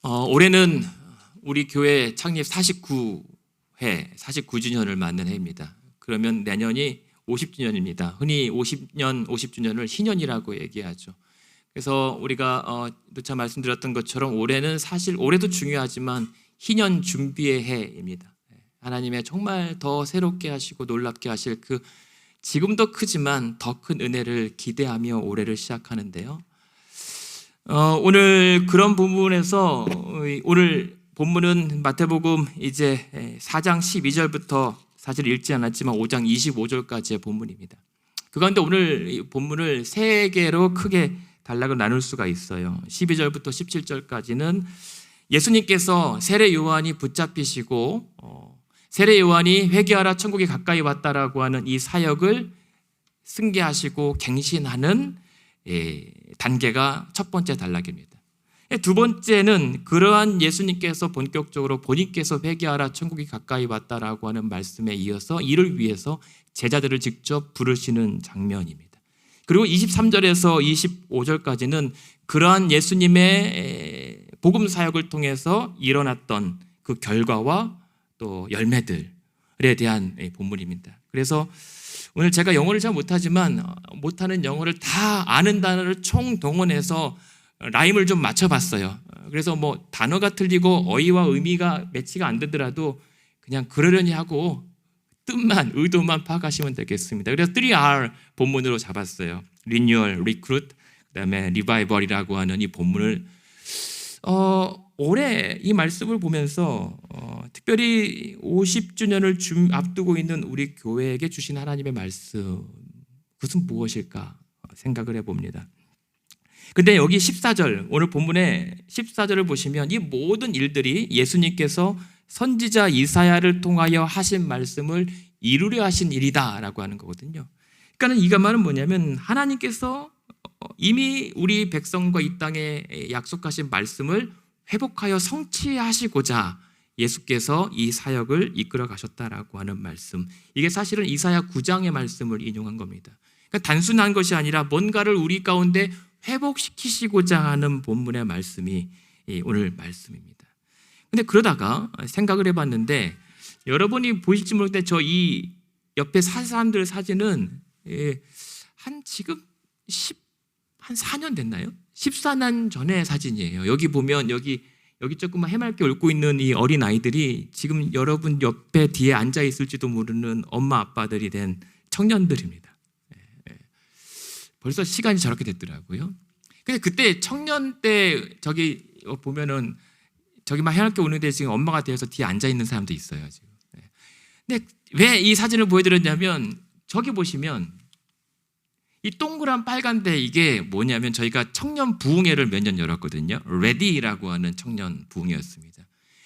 올해는 우리 교회 창립 49주년을 맞는 해입니다. 그러면 내년이 50주년입니다. 흔히 50주년을 희년이라고 얘기하죠. 그래서 우리가 누차 말씀드렸던 것처럼 올해는 사실 올해도 중요하지만 희년 준비의 해입니다. 하나님의 정말 더 새롭게 하시고 놀랍게 하실 그 지금도 크지만 더 큰 은혜를 기대하며 올해를 시작하는데요. 오늘 그런 부분에서 오늘 본문은 마태복음 이제 4장 12절부터 사실 읽지 않았지만 5장 25절까지의 본문입니다. 그 가운데 오늘 이 본문을 세 개로 크게 단락을 나눌 수가 있어요. 12절부터 17절까지는 예수님께서 세례 요한이 붙잡히시고 세례 요한이 회개하라 천국이 가까이 왔다라고 하는 이 사역을 승계하시고 갱신하는 단계가 첫 번째 단락입니다. 두 번째는 그러한 예수님께서 본격적으로 본인께서 회개하라 천국이 가까이 왔다라고 하는 말씀에 이어서 이를 위해서 제자들을 직접 부르시는 장면입니다. 그리고 23절에서 25절까지는 그러한 예수님의 복음 사역을 통해서 일어났던 그 결과와 또 열매들에 대한 본문입니다. 그래서 오늘 제가 영어를 잘 못하지만 못하는 영어를 다 아는 단어를 총동원해서 라임을 좀 맞춰봤어요. 그래서 뭐 단어가 틀리고 어휘와 의미가 매치가 안 되더라도 그냥 그러려니 하고 뜻만 의도만 파악하시면 되겠습니다. 그래서 3R 본문으로 잡았어요. Renewal, Recruit, 그다음에 Revival이라고 하는 이 본문을 올해 이 말씀을 보면서 특별히 50주년을 앞두고 있는 우리 교회에게 주신 하나님의 말씀 그것은 무엇일까 생각을 해봅니다. 근데 여기 14절 오늘 본문의 14절을 보시면 이 모든 일들이 예수님께서 선지자 이사야를 통하여 하신 말씀을 이루려 하신 일이다라고 하는 거거든요. 그러니까 이 말은 뭐냐면 하나님께서 이미 우리 백성과 이 땅에 약속하신 말씀을 회복하여 성취하시고자 예수께서 이 사역을 이끌어 가셨다라고 하는 말씀. 이게 사실은 이사야 9장의 말씀을 인용한 겁니다. 그러니까 단순한 것이 아니라 뭔가를 우리 가운데 회복시키시고자 하는 본문의 말씀이 오늘 말씀입니다. 근데 그러다가 생각을 해봤는데 여러분이 보실지 모르겠는데 저 이 옆에 사람들 사진은 지금 한 4년 됐나요? 14년 전의 사진이에요. 여기 보면 여기 조금만 해맑게 웃고 있는 이 어린 아이들이 지금 여러분 옆에 뒤에 앉아 있을지도 모르는 엄마 아빠들이 된 청년들입니다. 벌써 시간이 저렇게 됐더라고요. 근데 그때 청년 때 저기 보면은 저기만 해맑게 우는데 지금 엄마가 되어서 뒤에 앉아 있는 사람도 있어요 지금. 근데 왜 이 사진을 보여드렸냐면 저기 보시면 이 동그란 빨간데 이게 뭐냐면 저희가 청년 부흥회를 몇 년 열었거든요. 레디라고 하는 청년 부흥회였습니다.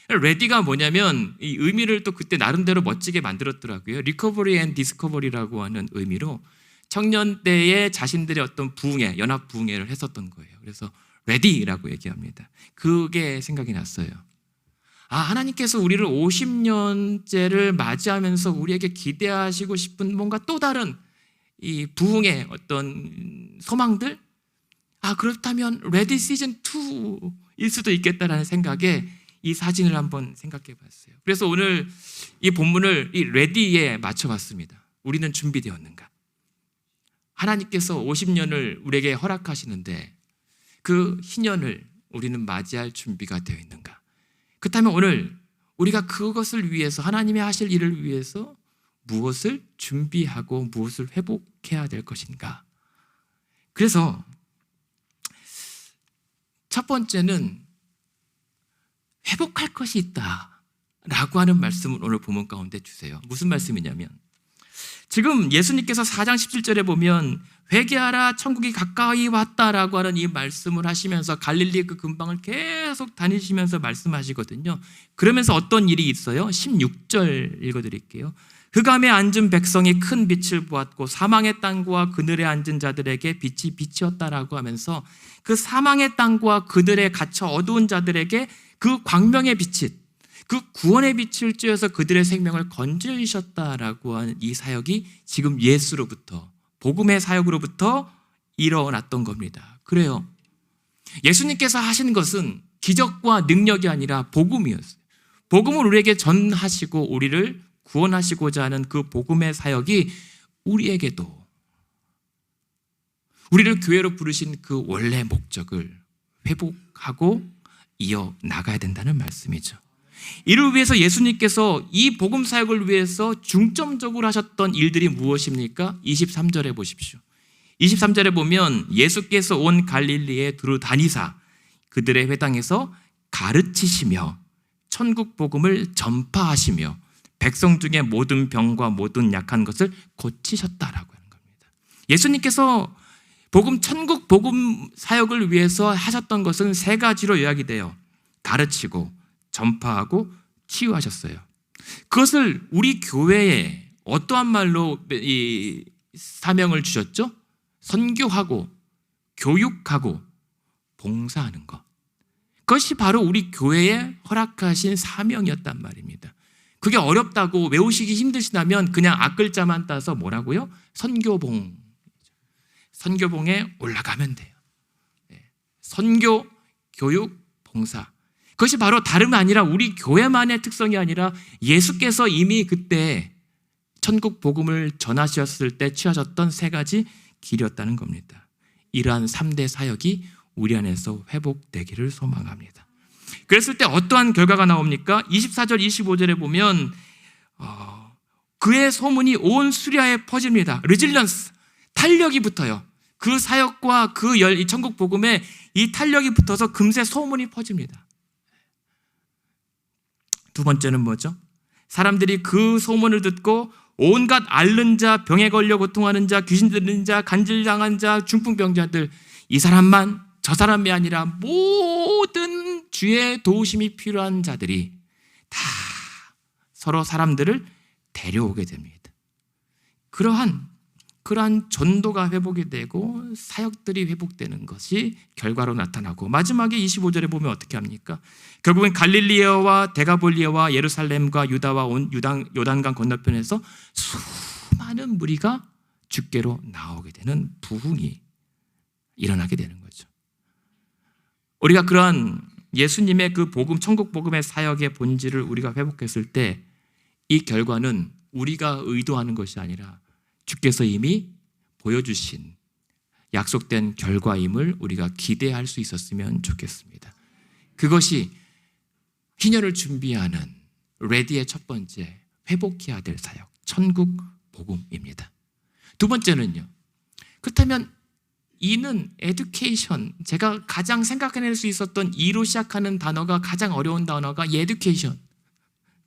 레디가 뭐냐면 이 의미를 또 그때 나름대로 멋지게 만들었더라고요. 리커버리 앤 디스커버리라고 하는 의미로 청년 때의 자신들의 어떤 부흥회, 연합 부흥회를 했었던 거예요. 그래서 레디라고 얘기합니다. 그게 생각이 났어요. 하나님께서 우리를 50년째를 맞이하면서 우리에게 기대하시고 싶은 뭔가 또 다른 이 부흥의 어떤 소망들? 그렇다면 레디 시즌 2일 수도 있겠다라는 생각에 이 사진을 한번 생각해 봤어요. 그래서 오늘 이 본문을 이 레디에 맞춰봤습니다. 우리는 준비되었는가? 하나님께서 50년을 우리에게 허락하시는데 그 희년을 우리는 맞이할 준비가 되어 있는가? 그렇다면 오늘 우리가 그것을 위해서 하나님이 하실 일을 위해서 무엇을 준비하고 무엇을 회복해야 될 것인가? 그래서 첫 번째는 회복할 것이 있다라고 하는 말씀을 오늘 본문 가운데 주세요. 무슨 말씀이냐면 지금 예수님께서 4장 17절에 보면 회개하라 천국이 가까이 왔다라고 하는 이 말씀을 하시면서 갈릴리 그 근방을 계속 다니시면서 말씀하시거든요. 그러면서 어떤 일이 있어요? 16절 읽어드릴게요. 흑암에 앉은 백성이 큰 빛을 보았고 사망의 땅과 그늘에 앉은 자들에게 빛이 비치었다라고 하면서 그 사망의 땅과 그늘에 갇혀 어두운 자들에게 그 광명의 빛이 그 구원의 빛을 쬐어서 그들의 생명을 건지셨다라고 하는 이 사역이 지금 예수로부터 복음의 사역으로부터 일어났던 겁니다. 그래요. 예수님께서 하신 것은 기적과 능력이 아니라 복음이었어요. 복음을 우리에게 전하시고 우리를 구원하시고자 하는 그 복음의 사역이 우리에게도 우리를 교회로 부르신 그 원래 목적을 회복하고 이어나가야 된다는 말씀이죠. 이를 위해서 예수님께서 이 복음 사역을 위해서 중점적으로 하셨던 일들이 무엇입니까? 23절에 보십시오. 23절에 보면 예수께서 온 갈릴리에 두루 다니사 그들의 회당에서 가르치시며 천국 복음을 전파하시며 백성 중에 모든 병과 모든 약한 것을 고치셨다라고 하는 겁니다. 예수님께서 천국 복음 사역을 위해서 하셨던 것은 세 가지로 요약이 돼요. 가르치고 전파하고 치유하셨어요. 그것을 우리 교회에 어떠한 말로 이 사명을 주셨죠? 선교하고 교육하고 봉사하는 것. 그것이 바로 우리 교회에 허락하신 사명이었단 말입니다. 그게 어렵다고 외우시기 힘드시다면 그냥 앞글자만 따서 뭐라고요? 선교봉에 올라가면 돼요. 선교, 교육, 봉사. 그것이 바로 다름 아니라 우리 교회만의 특성이 아니라 예수께서 이미 그때 천국 복음을 전하셨을 때 취하셨던 세 가지 길이었다는 겁니다. 이러한 3대 사역이 우리 안에서 회복되기를 소망합니다. 그랬을 때 어떠한 결과가 나옵니까? 24절, 25절에 보면 그의 소문이 온 수리아에 퍼집니다. 레질런스, 탄력이 붙어요. 그 사역과 이 천국 복음에 이 탄력이 붙어서 금세 소문이 퍼집니다. 두 번째는 뭐죠? 사람들이 그 소문을 듣고 온갖 앓는 자, 병에 걸려 고통하는 자, 귀신 들린 자, 간질당한 자, 중풍병자들, 이 사람만 저 사람이 아니라 모든 주의 도우심이 필요한 자들이 다 서로 사람들을 데려오게 됩니다. 그러한 전도가 회복이 되고 사역들이 회복되는 것이 결과로 나타나고 마지막에 25절에 보면 어떻게 합니까? 결국엔 갈릴리아와 데가볼리아와 예루살렘과 유다와 온 요단강 건너편에서 수많은 무리가 주께로 나오게 되는 부흥이 일어나게 되는 거죠. 우리가 그러한 예수님의 그 복음, 천국 복음의 사역의 본질을 우리가 회복했을 때 이 결과는 우리가 의도하는 것이 아니라 주께서 이미 보여주신 약속된 결과임을 우리가 기대할 수 있었으면 좋겠습니다. 그것이 희년을 준비하는 레디의 첫 번째 회복해야 될 사역, 천국 복음입니다. 두 번째는요. 그렇다면 이는 에듀케이션, 제가 가장 생각해낼 수 있었던 이로 시작하는 단어가 가장 어려운 단어가 에듀케이션,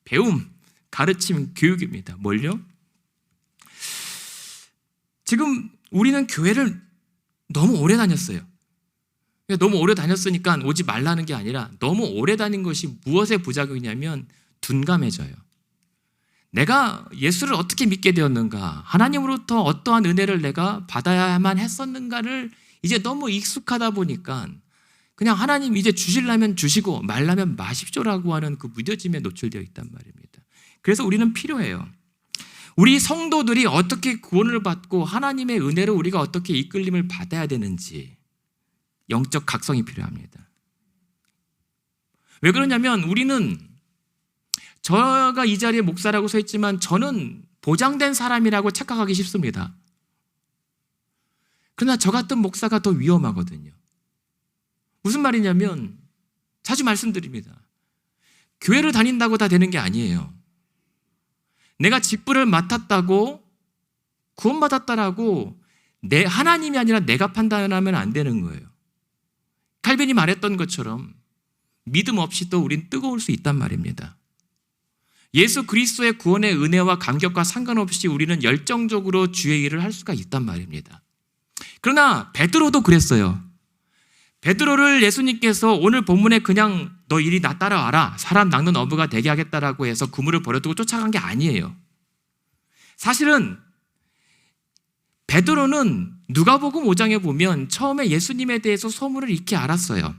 배움, 가르침, 교육입니다. 뭘요? 지금 우리는 교회를 너무 오래 다녔어요. 너무 오래 다녔으니까 오지 말라는 게 아니라 너무 오래 다닌 것이 무엇의 부작용이냐면 둔감해져요. 내가 예수를 어떻게 믿게 되었는가, 하나님으로부터 어떠한 은혜를 내가 받아야만 했었는가를 이제 너무 익숙하다 보니까 그냥 하나님 이제 주시려면 주시고 말라면 마십시오라고 하는 그 무뎌짐에 노출되어 있단 말입니다. 그래서 우리는 필요해요. 우리 성도들이 어떻게 구원을 받고 하나님의 은혜로 우리가 어떻게 이끌림을 받아야 되는지 영적 각성이 필요합니다. 왜 그러냐면 우리는 저가 이 자리에 목사라고 서 있지만 저는 보장된 사람이라고 착각하기 쉽습니다. 그러나 저 같은 목사가 더 위험하거든요. 무슨 말이냐면 자주 말씀드립니다. 교회를 다닌다고 다 되는 게 아니에요. 내가 직분을 맡았다고 구원받았다라고 내 하나님이 아니라 내가 판단하면 안 되는 거예요. 칼빈이 말했던 것처럼 믿음 없이 또 우린 뜨거울 수 있단 말입니다. 예수 그리스도의 구원의 은혜와 감격과 상관없이 우리는 열정적으로 주의 일을 할 수가 있단 말입니다. 그러나 베드로도 그랬어요. 베드로를 예수님께서 오늘 본문에 그냥 너 이리 나 따라와라, 사람 낚는 어부가 되게 하겠다라고 해서 그물을 버려두고 쫓아간 게 아니에요. 사실은 베드로는 누가복음 5장에 보면 처음에 예수님에 대해서 소문을 익히 알았어요.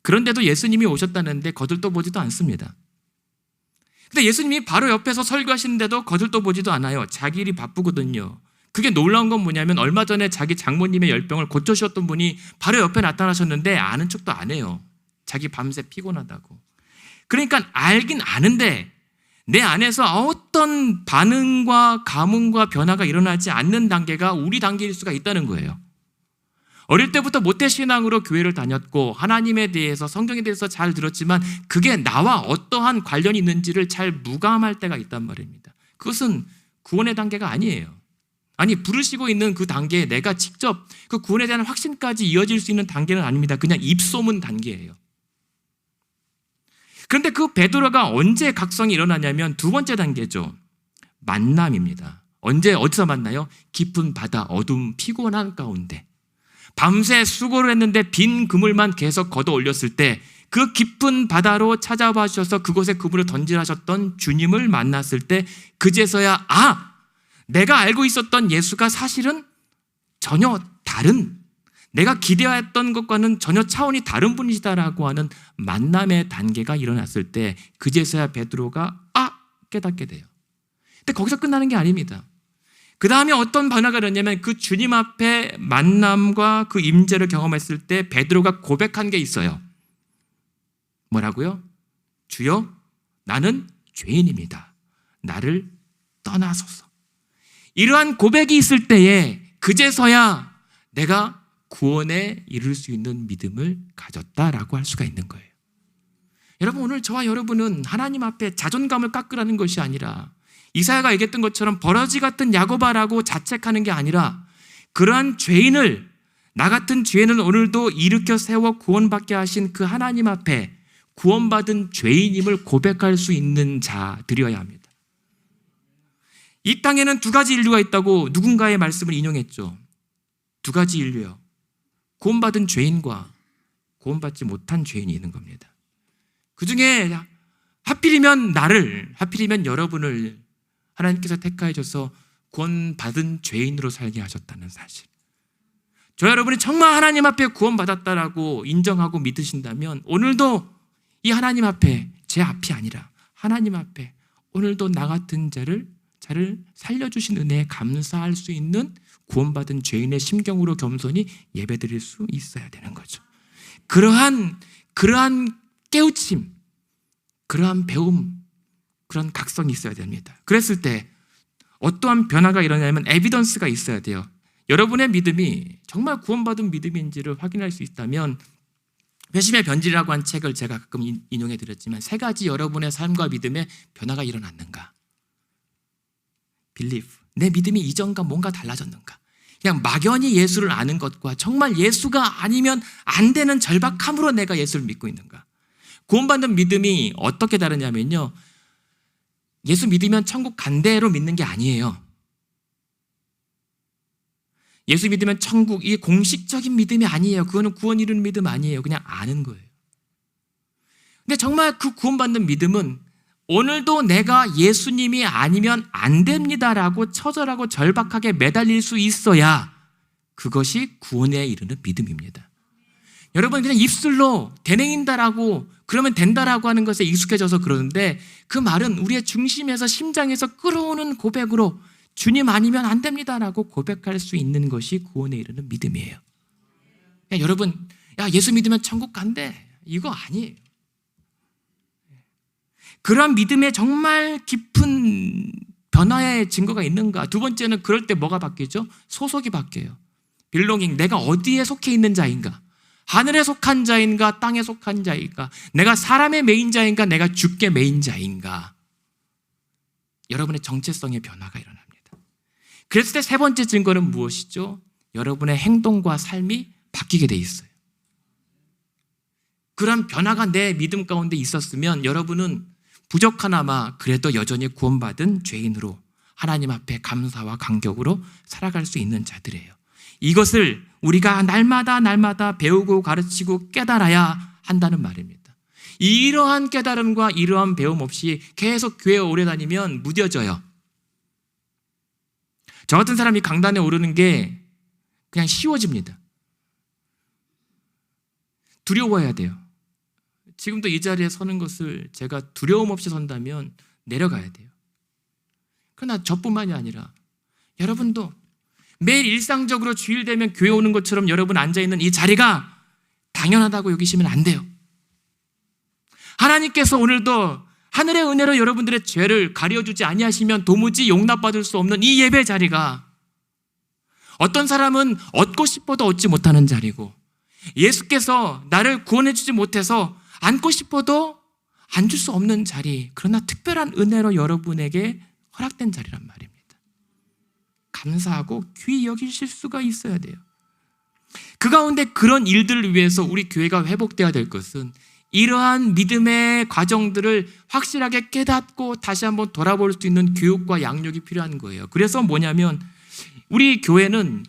그런데도 예수님이 오셨다는데 거들떠보지도 않습니다. 근데 예수님이 바로 옆에서 설교하시는데도 거들떠보지도 않아요. 자기 일이 바쁘거든요. 그게 놀라운 건 뭐냐면 얼마 전에 자기 장모님의 열병을 고쳐주셨던 분이 바로 옆에 나타나셨는데 아는 척도 안 해요. 자기 밤새 피곤하다고. 그러니까 알긴 아는데 내 안에서 어떤 반응과 감흥과 변화가 일어나지 않는 단계가 우리 단계일 수가 있다는 거예요. 어릴 때부터 모태신앙으로 교회를 다녔고 하나님에 대해서 성경에 대해서 잘 들었지만 그게 나와 어떠한 관련이 있는지를 잘 무감할 때가 있단 말입니다. 그것은 구원의 단계가 아니에요. 아니, 부르시고 있는 그 단계에 내가 직접 그 구원에 대한 확신까지 이어질 수 있는 단계는 아닙니다. 그냥 입소문 단계예요. 그런데 그 베드로가 언제 각성이 일어나냐면 두 번째 단계죠. 만남입니다. 언제 어디서 만나요? 깊은 바다, 어둠, 피곤한 가운데. 밤새 수고를 했는데 빈 그물만 계속 걷어 올렸을 때 그 깊은 바다로 찾아와 주셔서 그곳에 그물을 던지라셨던 주님을 만났을 때 그제서야 내가 알고 있었던 예수가 사실은 전혀 다른, 내가 기대했던 것과는 전혀 차원이 다른 분이시다라고 하는 만남의 단계가 일어났을 때 그제서야 베드로가 깨닫게 돼요. 근데 거기서 끝나는 게 아닙니다. 그 다음에 어떤 변화가 일어나냐면 그 주님 앞에 만남과 그 임재를 경험했을 때 베드로가 고백한 게 있어요. 뭐라고요? 주여, 나는 죄인입니다. 나를 떠나소서. 이러한 고백이 있을 때에 그제서야 내가 구원에 이룰 수 있는 믿음을 가졌다라고 할 수가 있는 거예요. 여러분, 오늘 저와 여러분은 하나님 앞에 자존감을 깎으라는 것이 아니라 이사야가 얘기했던 것처럼 버러지 같은 야고바라고 자책하는 게 아니라 그러한 죄인을, 나 같은 죄인을 오늘도 일으켜 세워 구원받게 하신 그 하나님 앞에 구원받은 죄인임을 고백할 수 있는 자들이어야 합니다. 이 땅에는 두 가지 인류가 있다고 누군가의 말씀을 인용했죠. 두 가지 인류요. 구원받은 죄인과 구원받지 못한 죄인이 있는 겁니다. 그 중에 하필이면 하필이면 여러분을 하나님께서 택하여 줘서 구원받은 죄인으로 살게 하셨다는 사실. 저 여러분이 정말 하나님 앞에 구원받았다라고 인정하고 믿으신다면 오늘도 이 하나님 앞에, 제 앞이 아니라 하나님 앞에 오늘도 나 같은 자를 살려주신 은혜에 감사할 수 있는 구원받은 죄인의 심경으로 겸손히 예배드릴 수 있어야 되는 거죠. 그러한 깨우침, 그러한 배움, 그런 각성이 있어야 됩니다. 그랬을 때 어떠한 변화가 일어나냐면 에비던스가 있어야 돼요. 여러분의 믿음이 정말 구원받은 믿음인지를 확인할 수 있다면 회심의 변질이라고 한 책을 제가 가끔 인용해 드렸지만 세 가지 여러분의 삶과 믿음에 변화가 일어났는가? Believe. 내 믿음이 이전과 뭔가 달라졌는가? 그냥 막연히 예수를 아는 것과 정말 예수가 아니면 안 되는 절박함으로 내가 예수를 믿고 있는가? 구원받는 믿음이 어떻게 다르냐면요, 예수 믿으면 천국 간대로 믿는 게 아니에요. 예수 믿으면 천국, 이게 공식적인 믿음이 아니에요. 그거는 구원 이루는 믿음 아니에요. 그냥 아는 거예요. 근데 정말 그 구원받는 믿음은 오늘도 내가 예수님이 아니면 안 됩니다라고 처절하고 절박하게 매달릴 수 있어야 그것이 구원에 이르는 믿음입니다. 여러분, 그냥 입술로 되뇌인다라고 그러면 된다라고 하는 것에 익숙해져서 그러는데 그 말은 우리의 중심에서, 심장에서 끌어오는 고백으로 주님 아니면 안 됩니다라고 고백할 수 있는 것이 구원에 이르는 믿음이에요. 여러분, 예수 믿으면 천국 간대, 이거 아니에요. 그런 믿음에 정말 깊은 변화의 증거가 있는가? 두 번째는 그럴 때 뭐가 바뀌죠? 소속이 바뀌어요. 빌롱잉, 내가 어디에 속해 있는 자인가? 하늘에 속한 자인가? 땅에 속한 자인가? 내가 사람의 메인 자인가? 내가 주께 메인 자인가? 여러분의 정체성의 변화가 일어납니다. 그랬을 때 세 번째 증거는 무엇이죠? 여러분의 행동과 삶이 바뀌게 돼 있어요. 그런 변화가 내 믿음 가운데 있었으면 여러분은 부족하나마 그래도 여전히 구원받은 죄인으로 하나님 앞에 감사와 감격으로 살아갈 수 있는 자들이에요. 이것을 우리가 날마다 배우고 가르치고 깨달아야 한다는 말입니다. 이러한 깨달음과 이러한 배움 없이 계속 교회에 오래 다니면 무뎌져요. 저 같은 사람이 강단에 오르는 게 그냥 쉬워집니다. 두려워해야 돼요. 지금도 이 자리에 서는 것을 제가 두려움 없이 선다면 내려가야 돼요. 그러나 저뿐만이 아니라 여러분도 매일 일상적으로 주일 되면 교회 오는 것처럼 여러분 앉아있는 이 자리가 당연하다고 여기시면 안 돼요. 하나님께서 오늘도 하늘의 은혜로 여러분들의 죄를 가려주지 아니하시면 도무지 용납받을 수 없는 이 예배 자리가 어떤 사람은 얻고 싶어도 얻지 못하는 자리고, 예수께서 나를 구원해 주지 못해서 안고 싶어도 안 줄 수 없는 자리, 그러나 특별한 은혜로 여러분에게 허락된 자리란 말입니다. 감사하고 귀히 여기실 수가 있어야 돼요. 그 가운데 그런 일들을 위해서 우리 교회가 회복되어야 될 것은 이러한 믿음의 과정들을 확실하게 깨닫고 다시 한번 돌아볼 수 있는 교육과 양육이 필요한 거예요. 그래서 뭐냐면 우리 교회는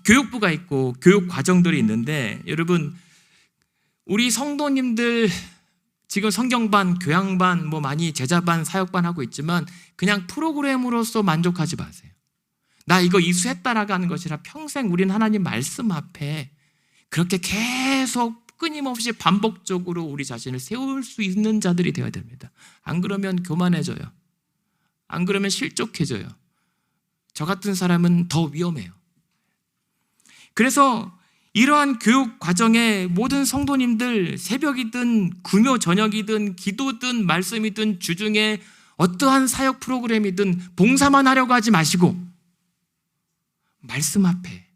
교육부가 있고 교육 과정들이 있는데, 여러분 우리 성도님들 지금 성경반, 교양반, 많이 제자반, 사역반 하고 있지만 그냥 프로그램으로서 만족하지 마세요. 나 이거 이수했다라고 하는 것이라 평생 우리는 하나님 말씀 앞에 그렇게 계속 끊임없이 반복적으로 우리 자신을 세울 수 있는 자들이 되어야 됩니다. 안 그러면 교만해져요. 안 그러면 실족해져요. 저 같은 사람은 더 위험해요. 그래서 이러한 교육 과정에 모든 성도님들, 새벽이든 구묘 저녁이든 기도든 말씀이든 주중에 어떠한 사역 프로그램이든 봉사만 하려고 하지 마시고 말씀 앞에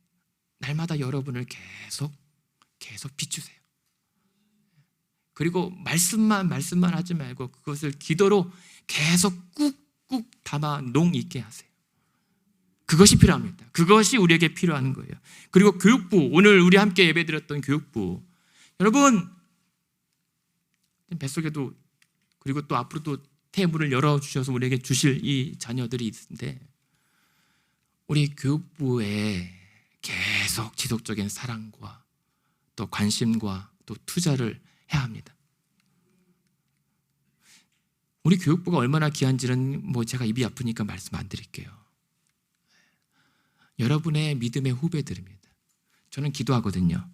날마다 여러분을 계속 비추세요. 그리고 말씀만 하지 말고 그것을 기도로 계속 꾹꾹 담아 농 있게 하세요. 그것이 필요합니다. 그것이 우리에게 필요한 거예요. 그리고 교육부, 오늘 우리 함께 예배드렸던 교육부, 여러분 뱃속에도, 그리고 또 앞으로도 테이블을 열어주셔서 우리에게 주실 이 자녀들이 있는데, 우리 교육부에 계속 지속적인 사랑과 또 관심과 또 투자를 해야 합니다. 우리 교육부가 얼마나 귀한지는 제가 입이 아프니까 말씀 안 드릴게요. 여러분의 믿음의 후배들입니다. 저는 기도하거든요.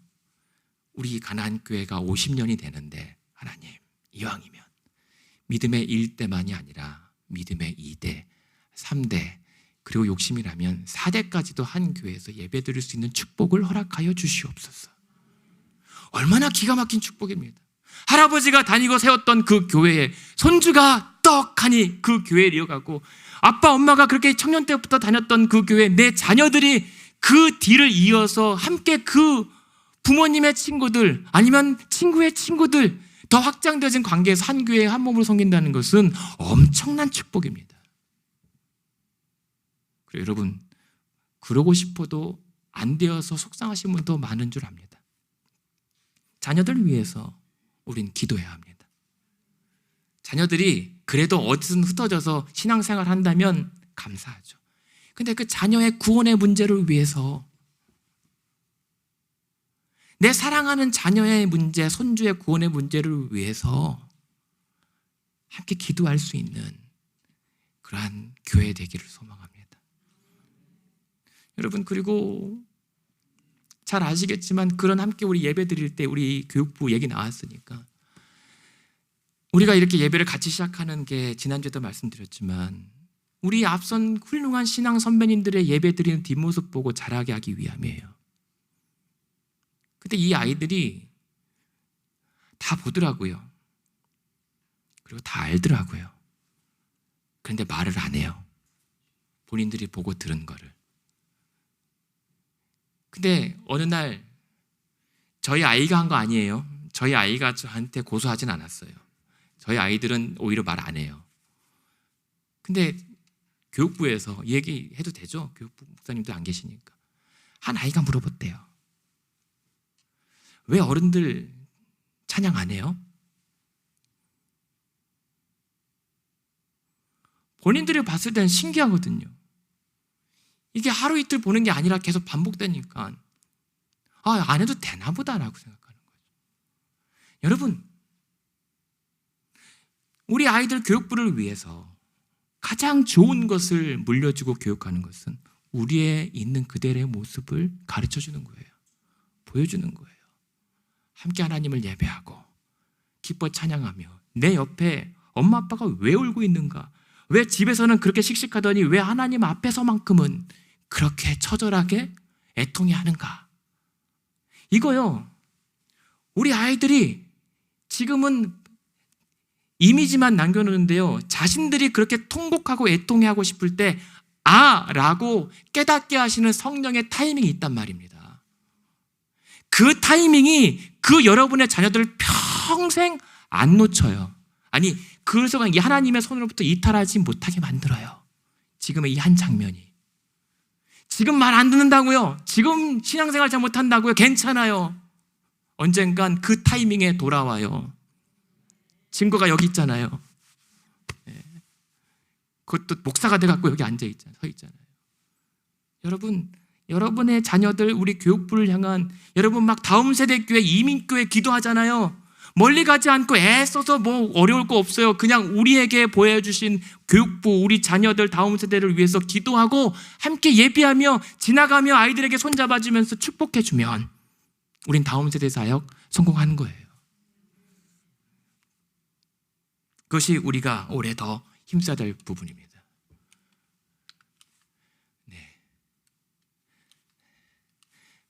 우리 가나안교회가 50년이 되는데 하나님, 이왕이면 믿음의 1대만이 아니라 믿음의 2대, 3대, 그리고 욕심이라면 4대까지도 한 교회에서 예배드릴 수 있는 축복을 허락하여 주시옵소서. 얼마나 기가 막힌 축복입니다. 할아버지가 다니고 세웠던 그 교회에 손주가 떡하니 그 교회를 이어가고, 아빠 엄마가 그렇게 청년 때부터 다녔던 그 교회, 내 자녀들이 그 뒤를 이어서 함께 그 부모님의 친구들 아니면 친구의 친구들 더 확장되어진 관계에서 한 교회에 한 몸으로 섬긴다는 것은 엄청난 축복입니다. 그리고 여러분, 그러고 싶어도 안 되어서 속상하신 분도 많은 줄 압니다. 자녀들 위해서 우린 기도해야 합니다. 자녀들이 그래도 어디든 흩어져서 신앙생활 한다면 감사하죠. 근데 그 자녀의 구원의 문제를 위해서, 내 사랑하는 자녀의 문제, 손주의 구원의 문제를 위해서 함께 기도할 수 있는 그러한 교회 되기를 소망합니다. 여러분, 그리고 잘 아시겠지만 그런 함께 우리 예배 드릴 때 우리 교육부 얘기 나왔으니까, 우리가 이렇게 예배를 같이 시작하는 게 지난주에도 말씀드렸지만 우리 앞선 훌륭한 신앙 선배님들의 예배 드리는 뒷모습 보고 자라게 하기 위함이에요. 근데 이 아이들이 다 보더라고요. 그리고 다 알더라고요. 그런데 말을 안 해요. 본인들이 보고 들은 거를. 근데 어느 날 저희 아이가 한 거 아니에요. 저희 아이가 저한테 고소하진 않았어요. 저희 아이들은 오히려 말 안 해요. 근데 교육부에서 얘기해도 되죠? 교육부 목사님도 안 계시니까. 한 아이가 물어봤대요. 왜 어른들 찬양 안 해요? 본인들이 봤을 때는 신기하거든요. 이게 하루 이틀 보는 게 아니라 계속 반복되니까 안 해도 되나 보다라고 생각하는 거죠. 여러분, 우리 아이들 교육부를 위해서 가장 좋은 것을 물려주고 교육하는 것은 우리의 있는 그대로의 모습을 가르쳐주는 거예요. 보여주는 거예요. 함께 하나님을 예배하고 기뻐 찬양하며, 내 옆에 엄마 아빠가 왜 울고 있는가, 왜 집에서는 그렇게 씩씩하더니 왜 하나님 앞에서만큼은 그렇게 처절하게 애통해 하는가. 이거요, 우리 아이들이 지금은 이미지만 남겨놓는데요, 자신들이 그렇게 통곡하고 애통해하고 싶을 때 라고 깨닫게 하시는 성령의 타이밍이 있단 말입니다. 그 타이밍이 그 여러분의 자녀들을 평생 안 놓쳐요. 아니, 그래서 이 하나님의 손으로부터 이탈하지 못하게 만들어요. 지금의 이 한 장면이. 지금 말 안 듣는다고요? 지금 신앙생활 잘 못한다고요? 괜찮아요. 언젠간 그 타이밍에 돌아와요. 증거가 여기 있잖아요. 그것도 목사가 돼갖고 여기 서 있잖아요. 여러분, 여러분의 자녀들, 우리 교육부를 향한, 여러분 막 다음 세대 교회, 이민교회 기도하잖아요. 멀리 가지 않고 애써서 뭐 어려울 거 없어요. 그냥 우리에게 보여주신 교육부, 우리 자녀들 다음 세대를 위해서 기도하고 함께 예비하며 지나가며 아이들에게 손잡아주면서 축복해주면 우린 다음 세대 사역 성공하는 거예요. 그것이 우리가 올해 더 힘써야 될 부분입니다. 네.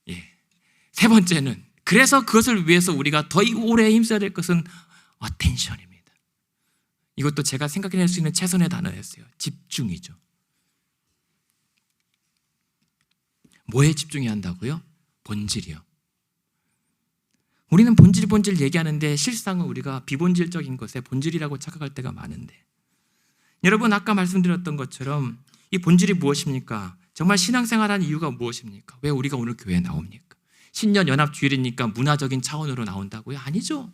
예. 세 번째는, 그래서 그것을 위해서 우리가 더 오래 힘써야 될 것은 attention입니다. 이것도 제가 생각해낼 수 있는 최선의 단어였어요. 집중이죠. 뭐에 집중해야 한다고요? 본질이요. 우리는 본질 얘기하는데 실상은 우리가 비본질적인 것에 본질이라고 착각할 때가 많은데, 여러분 아까 말씀드렸던 것처럼 이 본질이 무엇입니까? 정말 신앙생활하는 이유가 무엇입니까? 왜 우리가 오늘 교회에 나옵니까? 신년 연합 주일이니까 문화적인 차원으로 나온다고요? 아니죠.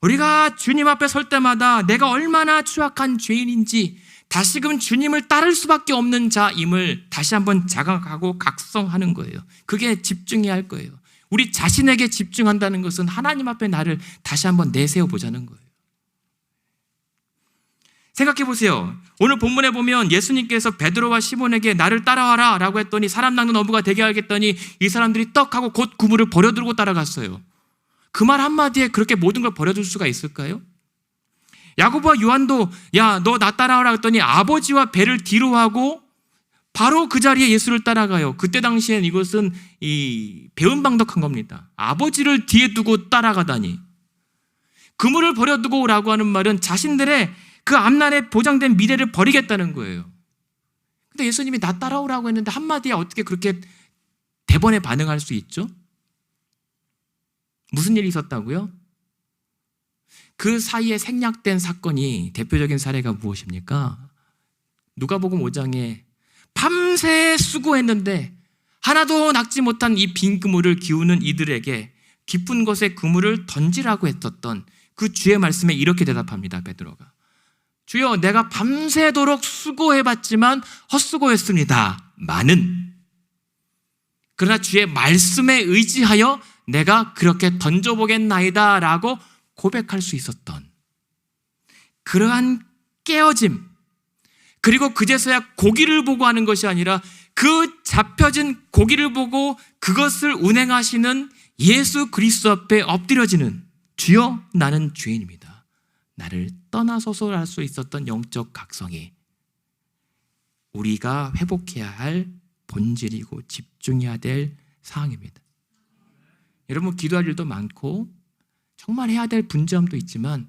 우리가 주님 앞에 설 때마다 내가 얼마나 추악한 죄인인지, 다시금 주님을 따를 수밖에 없는 자임을 다시 한번 자각하고 각성하는 거예요. 그게 집중해야 할 거예요. 우리 자신에게 집중한다는 것은 하나님 앞에 나를 다시 한번 내세워 보자는 거예요. 생각해 보세요. 오늘 본문에 보면 예수님께서 베드로와 시몬에게 나를 따라와라 라고 했더니 사람 낚는 어부가 되게 하겠더니 이 사람들이 떡하고 곧 그물을 버려두고 따라갔어요. 그 말 한마디에 그렇게 모든 걸 버려둘 수가 있을까요? 야고보와 요한도 야, 너 나 따라와라 했더니 아버지와 배를 뒤로 하고 바로 그 자리에 예수를 따라가요. 그때 당시엔 이것은 배은방덕한 겁니다. 아버지를 뒤에 두고 따라가다니. 그물을 버려두고 라고 하는 말은 자신들의 그 앞날에 보장된 미래를 버리겠다는 거예요. 근데 예수님이 나 따라오라고 했는데 한마디에 어떻게 그렇게 대번에 반응할 수 있죠? 무슨 일이 있었다고요? 그 사이에 생략된 사건이, 대표적인 사례가 무엇입니까? 누가복음 5장에 밤새 수고했는데 하나도 낚지 못한 이 빈 그물을 기우는 이들에게 깊은 곳에 그물을 던지라고 했었던 그 주의 말씀에 이렇게 대답합니다. 베드로가, 주여, 내가 밤새도록 수고해봤지만 헛수고했습니다마는, 그러나 주의 말씀에 의지하여 내가 그렇게 던져보겠나이다 라고 고백할 수 있었던 그러한 깨어짐, 그리고 그제서야 고기를 보고 하는 것이 아니라 그 잡혀진 고기를 보고 그것을 운행하시는 예수 그리스도 앞에 엎드려지는, 주여 나는 죄인입니다, 나를 떠나소서 할 수 있었던 영적 각성이 우리가 회복해야 할 본질이고 집중해야 될 사항입니다. 여러분, 기도할 일도 많고 정말 해야 될 분주함도 있지만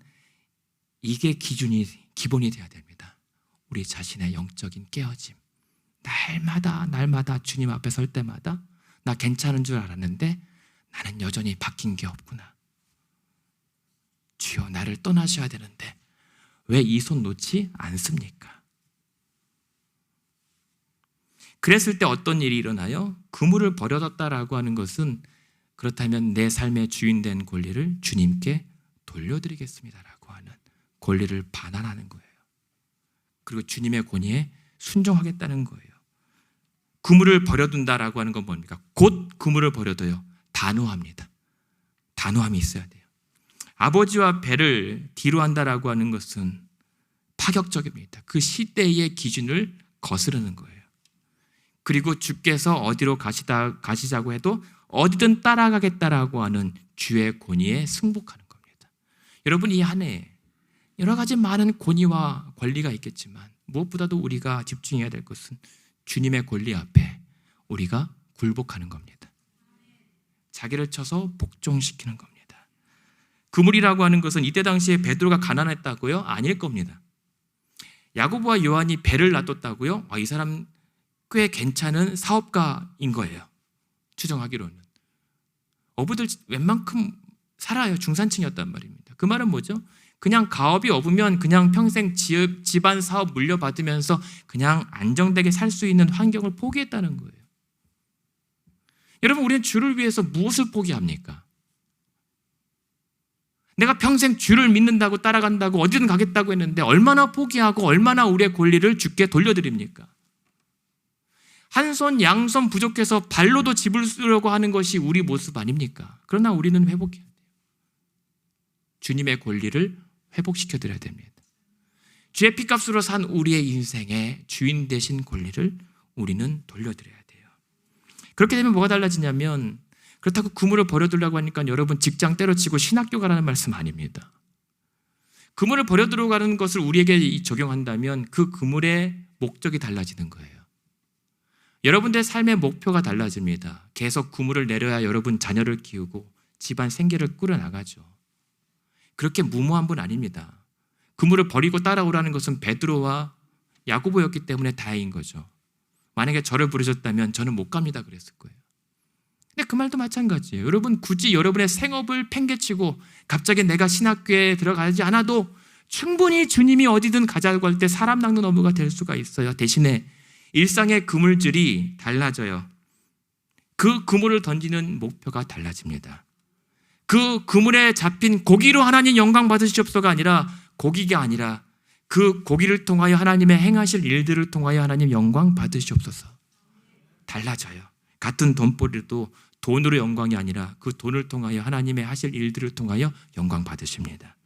이게 기본이 돼야 됩니다. 우리 자신의 영적인 깨어짐. 날마다 주님 앞에 설 때마다 나 괜찮은 줄 알았는데 나는 여전히 바뀐 게 없구나. 주여, 나를 떠나셔야 되는데 왜 이 손 놓지 않습니까? 그랬을 때 어떤 일이 일어나요? 그물을 버려뒀다라고 하는 것은, 그렇다면 내 삶의 주인된 권리를 주님께 돌려드리겠습니다라고 하는 권리를 반환하는 거예요. 그리고 주님의 권위에 순종하겠다는 거예요. 그물을 버려둔다라고 하는 건 뭡니까? 곧 그물을 버려둬요. 단호합니다. 단호함이 있어야 돼요. 아버지와 배를 뒤로 한다라고 하는 것은 파격적입니다. 그 시대의 기준을 거스르는 거예요. 그리고 주께서 어디로 가시자고 해도 어디든 따라가겠다라고 하는 주의 권위에 승복하는 겁니다. 여러분, 이 한 해 여러 가지 많은 권위와 권리가 있겠지만 무엇보다도 우리가 집중해야 될 것은 주님의 권리 앞에 우리가 굴복하는 겁니다. 자기를 쳐서 복종시키는 겁니다. 그물이라고 하는 것은 이때 당시에 베드로가 가난했다고요? 아닐 겁니다. 야고보와 요한이 배를 놔뒀다고요? 이 사람 꽤 괜찮은 사업가인 거예요. 추정하기로는. 어부들 웬만큼 살아요. 중산층이었단 말입니다. 그 말은 뭐죠? 그냥 가업이 업으면 그냥 평생 집안 사업 물려받으면서 그냥 안정되게 살 수 있는 환경을 포기했다는 거예요. 여러분, 우리는 주를 위해서 무엇을 포기합니까? 내가 평생 주를 믿는다고 따라간다고 어디든 가겠다고 했는데 얼마나 포기하고 얼마나 우리의 권리를 주께 돌려드립니까? 한 손 양손 부족해서 발로도 집을 쓰려고 하는 것이 우리 모습 아닙니까? 그러나 우리는 회복해야 돼요. 주님의 권리를 회복시켜드려야 됩니다. 주의 피값으로 산 우리의 인생의 주인 되신 권리를 우리는 돌려드려야 돼요. 그렇게 되면 뭐가 달라지냐면, 그렇다고 그물을 버려두려고 하니까 여러분 직장 때려치고 신학교 가라는 말씀 아닙니다. 그물을 버려두려고 하는 것을 우리에게 적용한다면 그 그물의 목적이 달라지는 거예요. 여러분들의 삶의 목표가 달라집니다. 계속 그물을 내려야 여러분 자녀를 키우고 집안 생계를 꾸려나가죠. 그렇게 무모한 분 아닙니다. 그물을 버리고 따라오라는 것은 베드로와 야고보였기 때문에 다행인 거죠. 만약에 저를 부르셨다면 저는 못 갑니다 그랬을 거예요. 근데 그 말도 마찬가지예요. 여러분, 굳이 여러분의 생업을 팽개치고 갑자기 내가 신학교에 들어가지 않아도 충분히 주님이 어디든 가자고 할 때 사람 낚는 업무가 될 수가 있어요. 대신에 일상의 그물질이 달라져요. 그 그물을 던지는 목표가 달라집니다. 그 그물에 잡힌 고기로 하나님 영광 받으시옵소서가 아니라, 고기가 아니라 그 고기를 통하여 하나님의 행하실 일들을 통하여 하나님 영광 받으시옵소서. 달라져요. 같은 돈벌이도 돈으로 영광이 아니라 그 돈을 통하여 하나님의 하실 일들을 통하여 영광 받으십니다.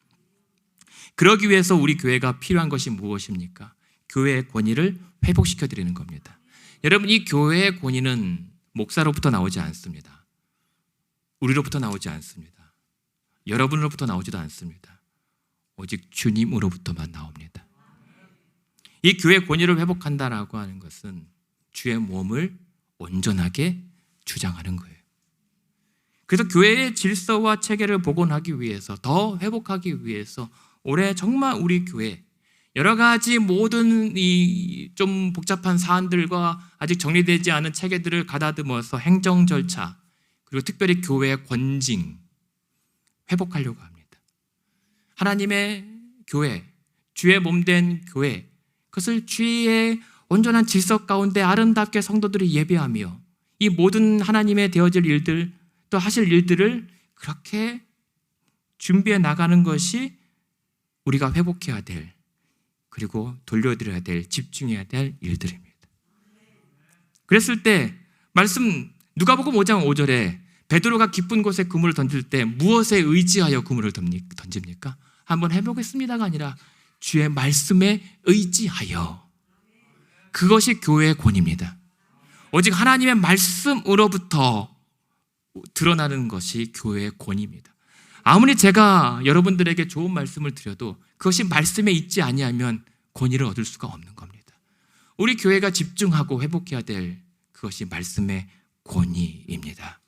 그러기 위해서 우리 교회가 필요한 것이 무엇입니까? 교회의 권위를 회복시켜드리는 겁니다. 여러분, 이 교회의 권위는 목사로부터 나오지 않습니다. 우리로부터 나오지 않습니다. 여러분으로부터 나오지도 않습니다. 오직 주님으로부터만 나옵니다. 이 교회의 권위를 회복한다라고 하는 것은 주의 몸을 온전하게 주장하는 거예요. 그래서 교회의 질서와 체계를 복원하기 위해서, 더 회복하기 위해서 올해 정말 우리 교회 여러 가지 모든 이 좀 복잡한 사안들과 아직 정리되지 않은 체계들을 가다듬어서 행정 절차, 그리고 특별히 교회의 권징 회복하려고 합니다. 하나님의 교회, 주의 몸된 교회, 그것을 주의 온전한 질서 가운데 아름답게 성도들이 예배하며 이 모든 하나님의 되어질 일들, 또 하실 일들을 그렇게 준비해 나가는 것이 우리가 회복해야 될, 그리고 돌려드려야 될, 집중해야 될 일들입니다. 그랬을 때 말씀 누가복음 5장 5절에 베드로가 깊은 곳에 그물을 던질 때 무엇에 의지하여 그물을 던집니까? 한번 해보겠습니다가 아니라 주의 말씀에 의지하여. 그것이 교회의 권위입니다. 오직 하나님의 말씀으로부터 드러나는 것이 교회의 권위입니다. 아무리 제가 여러분들에게 좋은 말씀을 드려도 그것이 말씀에 있지 아니하면 권위를 얻을 수가 없는 겁니다. 우리 교회가 집중하고 회복해야 될 그것이 말씀의 권위입니다.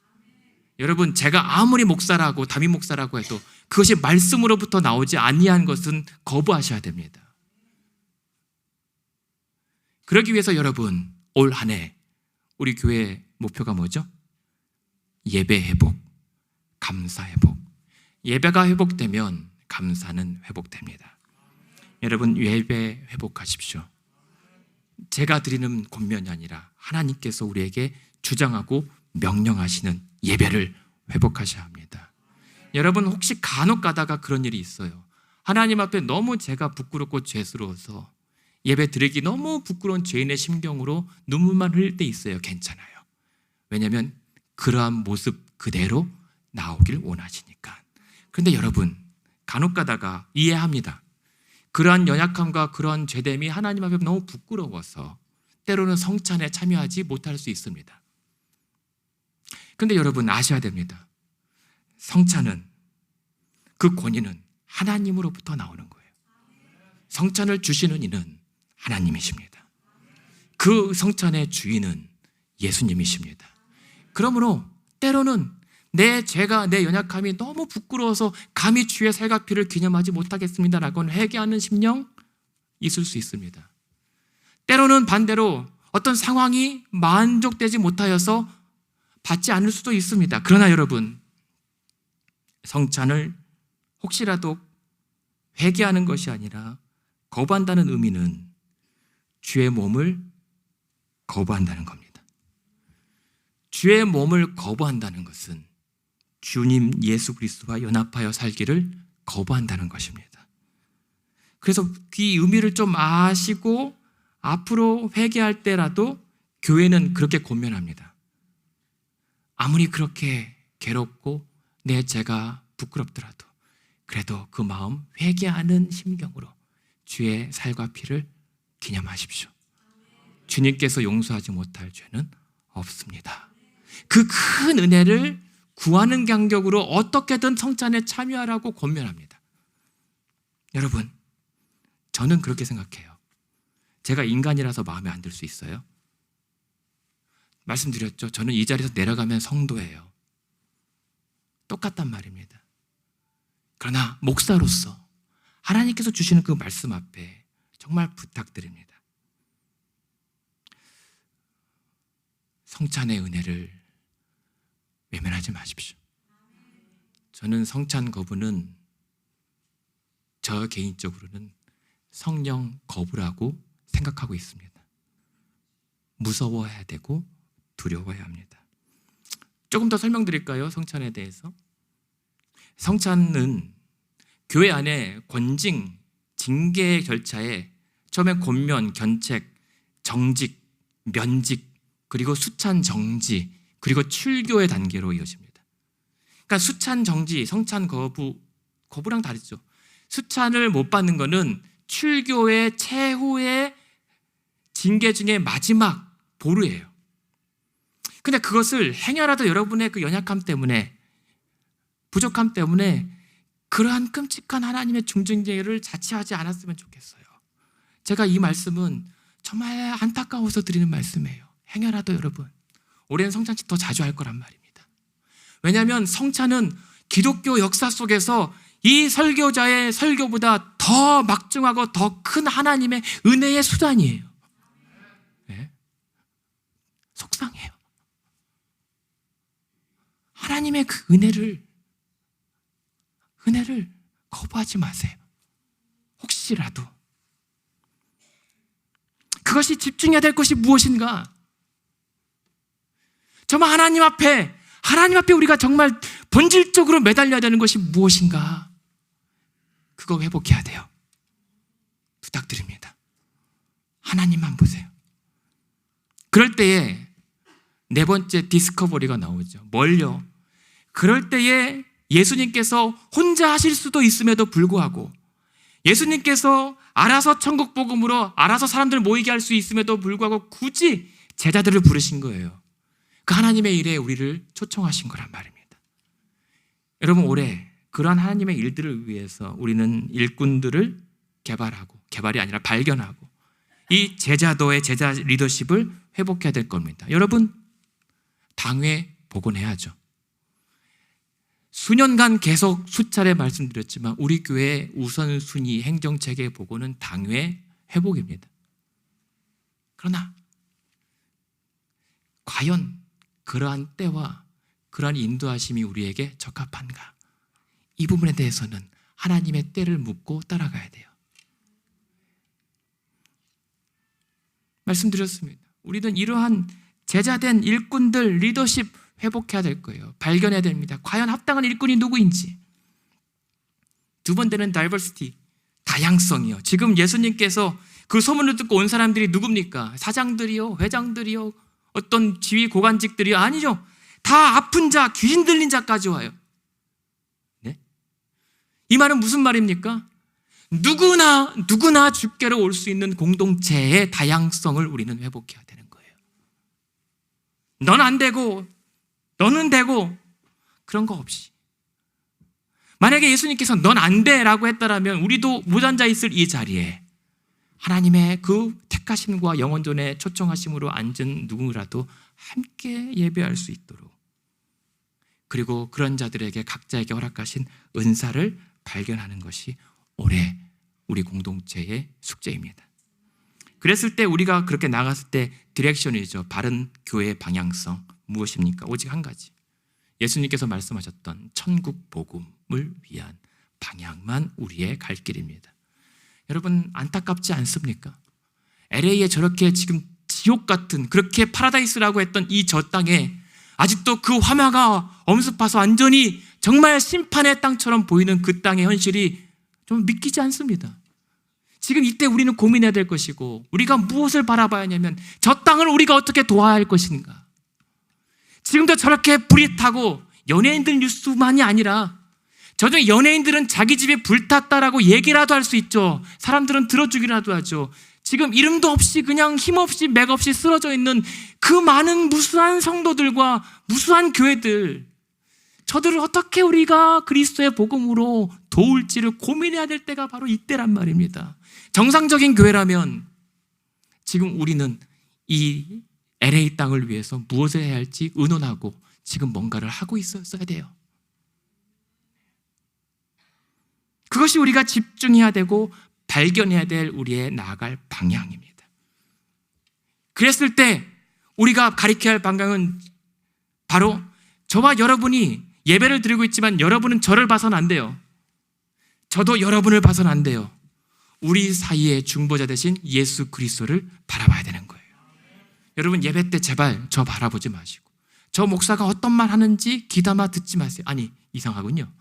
여러분, 제가 아무리 목사라고 담임 목사라고 해도 그것이 말씀으로부터 나오지 아니한 것은 거부하셔야 됩니다. 그러기 위해서 여러분, 올 한 해 우리 교회의 목표가 뭐죠? 예배 회복, 감사 회복. 예배가 회복되면 감사는 회복됩니다. 여러분, 예배 회복하십시오. 제가 드리는 권면이 아니라 하나님께서 우리에게 주장하고 명령하시는 예배를 회복하셔야 합니다. 여러분, 혹시 간혹 가다가 그런 일이 있어요. 하나님 앞에 너무 제가 부끄럽고 죄스러워서 예배 드리기 너무 부끄러운 죄인의 심경으로 눈물만 흘릴 때 있어요. 괜찮아요. 왜냐하면 그러한 모습 그대로 나오길 원하시니까. 그런데 여러분, 간혹 가다가 이해합니다. 그러한 연약함과 그러한 죄됨이 하나님 앞에 너무 부끄러워서 때로는 성찬에 참여하지 못할 수 있습니다. 그런데 여러분, 아셔야 됩니다. 성찬은, 그 권위는 하나님으로부터 나오는 거예요. 성찬을 주시는 이는 하나님이십니다. 그 성찬의 주인은 예수님이십니다. 그러므로 때로는 내 죄가, 내 연약함이 너무 부끄러워서 감히 주의 살과 피를 기념하지 못하겠습니다라고 회개하는 심령 있을 수 있습니다. 때로는 반대로 어떤 상황이 만족되지 못하여서 받지 않을 수도 있습니다. 그러나 여러분, 성찬을 혹시라도 회개하는 것이 아니라 거부한다는 의미는 주의 몸을 거부한다는 겁니다. 주의 몸을 거부한다는 것은 주님 예수 그리스도와 연합하여 살기를 거부한다는 것입니다. 그래서 이 의미를 좀 아시고 앞으로 회개할 때라도 교회는 그렇게 권면합니다. 아무리 그렇게 괴롭고 내 죄가 부끄럽더라도 그래도 그 마음 회개하는 심경으로 주의 살과 피를 기념하십시오. 주님께서 용서하지 못할 죄는 없습니다. 그 큰 은혜를 구하는 간격으로 어떻게든 성찬에 참여하라고 권면합니다. 여러분, 저는 그렇게 생각해요. 제가 인간이라서 마음에 안 들 수 있어요. 말씀드렸죠. 저는 이 자리에서 내려가면 성도예요. 똑같단 말입니다. 그러나 목사로서 하나님께서 주시는 그 말씀 앞에 정말 부탁드립니다. 성찬의 은혜를 외면하지 마십시오. 저는 성찬 거부는 저 개인적으로는 성령 거부라고 생각하고 있습니다. 무서워해야 되고 두려워해야 합니다. 조금 더 설명드릴까요? 성찬에 대해서. 성찬은 교회 안에 권징, 징계 절차에 처음에 권면, 견책, 정직, 면직, 그리고 수찬 정지, 그리고 출교의 단계로 이어집니다. 그러니까 수찬 정지, 성찬 거부랑 다르죠. 수찬을 못 받는 것은 출교의 최후의 징계 중에 마지막 보루예요. 근데 그것을 행여라도 여러분의 그 연약함 때문에, 부족함 때문에 그러한 끔찍한 하나님의 중징계를 자취하지 않았으면 좋겠어요. 제가 이 말씀은 정말 안타까워서 드리는 말씀이에요. 행여라도 여러분, 올해는 성찬식 더 자주 할 거란 말입니다. 왜냐하면 성찬은 기독교 역사 속에서 이 설교자의 설교보다 더 막중하고 더 큰 하나님의 은혜의 수단이에요. 네? 속상해요. 하나님의 그 은혜를 거부하지 마세요. 혹시라도. 그것이 집중해야 될 것이 무엇인가? 정말 하나님 앞에 우리가 정말 본질적으로 매달려야 되는 것이 무엇인가? 그거 회복해야 돼요. 부탁드립니다. 하나님만 보세요. 그럴 때에 네 번째 디스커버리가 나오죠. 뭘요? 그럴 때에 예수님께서 혼자 하실 수도 있음에도 불구하고, 예수님께서 알아서 천국 복음으로 알아서 사람들 모이게 할 수 있음에도 불구하고 굳이 제자들을 부르신 거예요. 그 하나님의 일에 우리를 초청하신 거란 말입니다. 여러분, 올해 그러한 하나님의 일들을 위해서 우리는 일꾼들을 개발이 아니라 발견하고 이 제자도의 제자 리더십을 회복해야 될 겁니다. 여러분, 당회 복원해야죠. 수년간 계속 수차례 말씀드렸지만 우리 교회의 우선순위 행정체계 복원은 당회 회복입니다. 그러나 과연 그러한 때와 그러한 인도하심이 우리에게 적합한가? 이 부분에 대해서는 하나님의 때를 묻고 따라가야 돼요. 말씀드렸습니다. 우리는 이러한 제자된 일꾼들 리더십 회복해야 될 거예요. 발견해야 됩니다. 과연 합당한 일꾼이 누구인지. 두 번째는 다이버시티, 다양성이요. 지금 예수님께서 그 소문을 듣고 온 사람들이 누굽니까? 사장들이요, 회장들이요, 어떤 지위 고관직들이요? 아니죠. 다 아픈 자, 귀신 들린 자까지 와요. 네? 이 말은 무슨 말입니까? 누구나 주께로 올 수 있는 공동체의 다양성을 우리는 회복해야 되는 거예요. 넌 안 되고 너는 되고 그런 거 없이, 만약에 예수님께서 넌 안 돼라고 했다라면 우리도 못 앉아 있을 이 자리에 하나님의 그 택하심과 영원전의 초청하심으로 앉은 누구라도 함께 예배할 수 있도록 그리고 그런 자들에게 각자에게 허락하신 은사를 발견하는 것이 올해 우리 공동체의 숙제입니다. 그랬을 때 우리가 그렇게 나갔을 때 디렉션이죠. 바른 교회의 방향성 무엇입니까? 오직 한 가지. 예수님께서 말씀하셨던 천국 복음을 위한 방향만 우리의 갈 길입니다. 여러분 안타깝지 않습니까? LA에 저렇게 지금 지옥 같은 그렇게 파라다이스라고 했던 이 저 땅에 아직도 그 화마가 엄습해서 완전히 정말 심판의 땅처럼 보이는 그 땅의 현실이 좀 믿기지 않습니다. 지금 이때 우리는 고민해야 될 것이고 우리가 무엇을 바라봐야 하냐면 저 땅을 우리가 어떻게 도와야 할 것인가. 지금도 저렇게 불이 타고 연예인들 뉴스만이 아니라 저중에 연예인들은 자기 집에 불탔다라고 얘기라도 할 수 있죠. 사람들은 들어주기라도 하죠. 지금 이름도 없이 그냥 힘없이 맥없이 쓰러져 있는 그 많은 무수한 성도들과 무수한 교회들, 저들을 어떻게 우리가 그리스도의 복음으로 도울지를 고민해야 될 때가 바로 이때란 말입니다. 정상적인 교회라면 지금 우리는 이 LA 땅을 위해서 무엇을 해야 할지 의논하고 지금 뭔가를 하고 있어야 돼요. 그것이 우리가 집중해야 되고 발견해야 될 우리의 나아갈 방향입니다. 그랬을 때 우리가 가리켜야 할 방향은 바로 저와 여러분이 예배를 드리고 있지만 여러분은 저를 봐서는 안 돼요. 저도 여러분을 봐서는 안 돼요. 우리 사이에 중보자 되신 예수 그리스도를 바라봐야 되는 거예요. 여러분 예배 때 제발 저 바라보지 마시고 저 목사가 어떤 말 하는지 귀담아 듣지 마세요. 아니 이상하군요.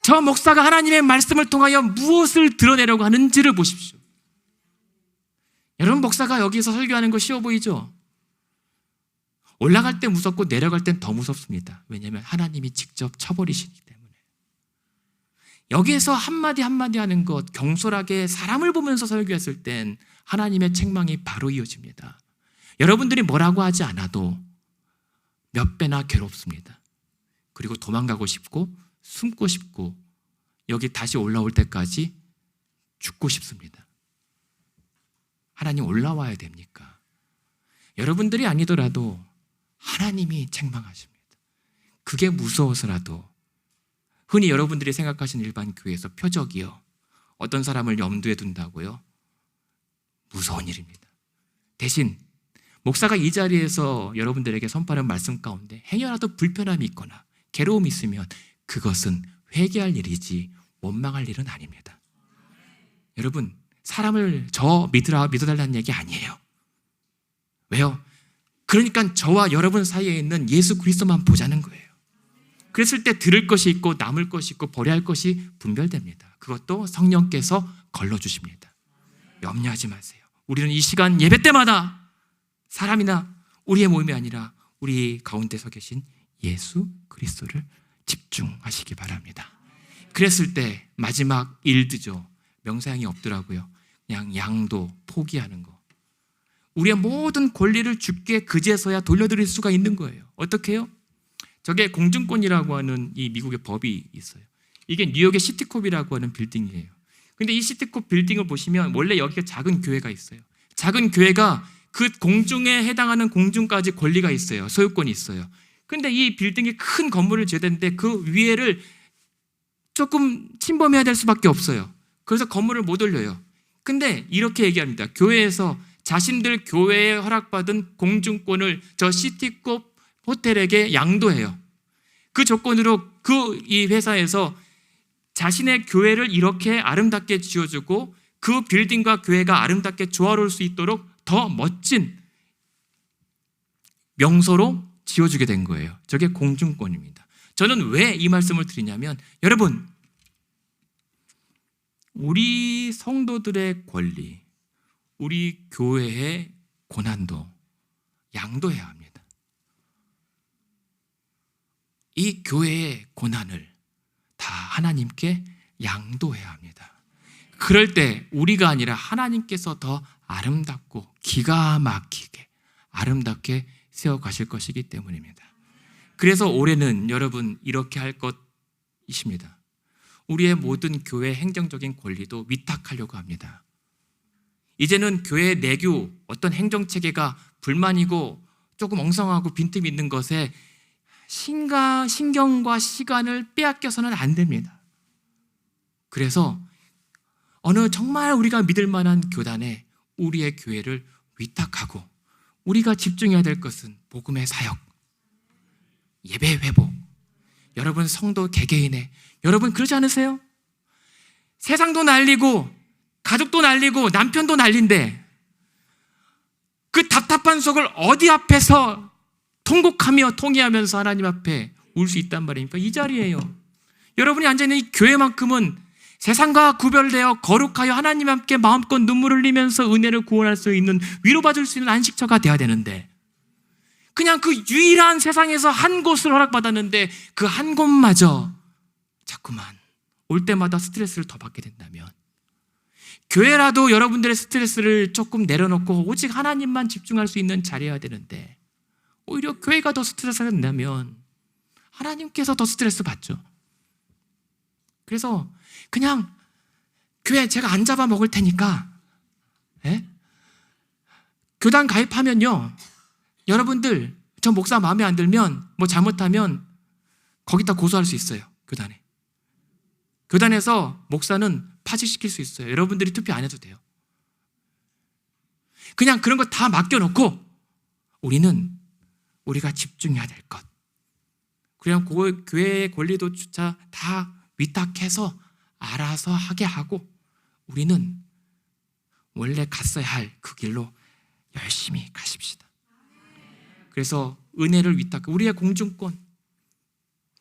저 목사가 하나님의 말씀을 통하여 무엇을 드러내려고 하는지를 보십시오. 여러분 목사가 여기서 설교하는 거 쉬워 보이죠? 올라갈 때 무섭고 내려갈 땐 더 무섭습니다. 왜냐하면 하나님이 직접 쳐버리시기 때문에. 여기에서 한마디 한마디 하는 것 경솔하게 사람을 보면서 설교했을 땐 하나님의 책망이 바로 이어집니다. 여러분들이 뭐라고 하지 않아도 몇 배나 괴롭습니다. 그리고 도망가고 싶고 숨고 싶고 여기 다시 올라올 때까지 죽고 싶습니다. 하나님 올라와야 됩니까? 여러분들이 아니더라도 하나님이 책망하십니다. 그게 무서워서라도 흔히 여러분들이 생각하시는 일반 교회에서 표적이요. 어떤 사람을 염두에 둔다고요? 무서운 일입니다. 대신 목사가 이 자리에서 여러분들에게 선포하는 말씀 가운데 행여라도 불편함이 있거나 괴로움이 있으면 그것은 회개할 일이지 원망할 일은 아닙니다. 여러분 사람을 저 믿어달라는 얘기 아니에요. 왜요? 그러니까 저와 여러분 사이에 있는 예수 그리스도만 보자는 거예요. 그랬을 때 들을 것이 있고 남을 것이 있고 버려야 할 것이 분별됩니다. 그것도 성령께서 걸러주십니다. 염려하지 마세요. 우리는 이 시간 예배 때마다 사람이나 우리의 모임이 아니라 우리 가운데 서 계신 예수 그리스도를 집중하시기 바랍니다. 그랬을 때 마지막 일드죠. 명사형이 없더라고요. 그냥 양도 포기하는 거. 우리의 모든 권리를 주께 그제서야 돌려드릴 수가 있는 거예요. 어떻게 해요? 저게 공증권이라고 하는 이 미국의 법이 있어요. 이게 뉴욕의 시티콥이라고 하는 빌딩이에요. 근데 이 시티콥 빌딩을 보시면 원래 여기가 작은 교회가 있어요. 작은 교회가 그 공중에 해당하는 공중까지 권리가 있어요. 소유권이 있어요. 근데 이 빌딩이 큰 건물을 지어야 되는데 그 위에를 조금 침범해야 될 수밖에 없어요. 그래서 건물을 못 올려요. 근데 이렇게 얘기합니다. 교회에서 자신들 교회에 허락받은 공중권을 저 시티콥 호텔에게 양도해요. 그 조건으로 이 회사에서 자신의 교회를 이렇게 아름답게 지어주고 그 빌딩과 교회가 아름답게 조화로울 수 있도록 더 멋진 명소로 지어주게 된 거예요. 저게 공중권입니다. 저는 왜 이 말씀을 드리냐면 여러분 우리 성도들의 권리, 우리 교회의 고난도 양도해야 합니다. 이 교회의 고난을 다 하나님께 양도해야 합니다. 그럴 때 우리가 아니라 하나님께서 더 아름답고 기가 막히게 아름답게 세워가실 것이기 때문입니다. 그래서 올해는 여러분 이렇게 할 것이십니다. 우리의 모든 교회 행정적인 권리도 위탁하려고 합니다. 이제는 교회 내교 어떤 행정체계가 불만이고 조금 엉성하고 빈틈이 있는 것에 신경과 시간을 빼앗겨서는 안 됩니다. 그래서 어느 정말 우리가 믿을 만한 교단에 우리의 교회를 위탁하고 우리가 집중해야 될 것은 복음의 사역, 예배 회복, 여러분 성도 개개인의, 여러분 그러지 않으세요? 세상도 난리고 가족도 난리고 남편도 난린데 그 답답한 속을 어디 앞에서 통곡하며 통회하면서 하나님 앞에 울 수 있단 말입니까? 이 자리예요. 여러분이 앉아있는 이 교회만큼은 세상과 구별되어 거룩하여 하나님 함께 마음껏 눈물을 흘리면서 은혜를 구원할 수 있는, 위로받을 수 있는 안식처가 되어야 되는데, 그냥 그 유일한 세상에서 한 곳을 허락받았는데 그 한 곳마저 자꾸만 올 때마다 스트레스를 더 받게 된다면, 교회라도 여러분들의 스트레스를 조금 내려놓고 오직 하나님만 집중할 수 있는 자리여야 되는데, 오히려 교회가 더 스트레스가 된다면 하나님께서 더 스트레스 받죠. 그래서 그냥 교회 제가 안 잡아 먹을 테니까, 교단 가입하면요, 여러분들 저 목사 마음에 안 들면 뭐 잘못하면 거기다 고소할 수 있어요. 교단에서 목사는 파직시킬 수 있어요. 여러분들이 투표 안 해도 돼요. 그냥 그런 거 다 맡겨놓고 우리가 집중해야 될 것, 그냥 교회의 권리도 주차 다 위탁해서 알아서 하게 하고, 우리는 원래 갔어야 할 그 길로 열심히 가십시다. 그래서 은혜를 위탁하고 우리의 공중권,